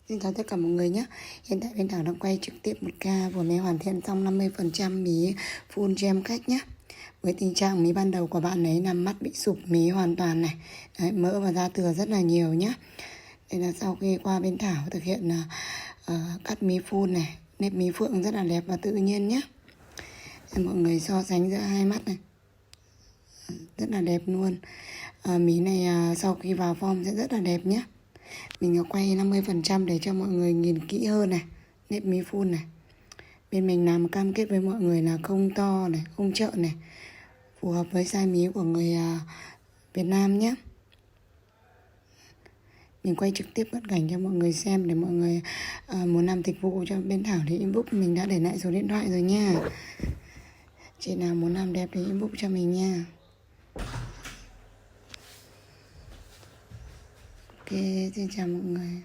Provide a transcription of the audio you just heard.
Xin chào tất cả mọi người nhé. Hiện tại bên Thảo đang quay trực tiếp một ca vừa mới hoàn thiện xong 50% mí full gem khách nhé. Với tình trạng mí ban đầu của bạn ấy là mắt bị sụp mí hoàn toàn này. Đấy, mỡ và da thừa rất là nhiều nhé. Đây là sau khi qua bên Thảo thực hiện cắt mí full này, nếp mí phượng rất là đẹp và tự nhiên nhé. Để mọi người so sánh giữa hai mắt này, rất là đẹp luôn. Mí này sau khi vào form sẽ rất là đẹp nhé. Mình có quay 50% để cho mọi người nhìn kỹ hơn này. Nếp mí full này. Bên mình làm cam kết với mọi người là không to này, không trợn này, phù hợp với size mí của người Việt Nam nhé. Mình quay trực tiếp cận cảnh cho mọi người xem. Để mọi người muốn làm dịch vụ cho bên Thảo thì inbox, mình đã để lại số điện thoại rồi nha. Chị nào muốn làm đẹp thì inbox cho mình nha. Ok, xin chào mọi người.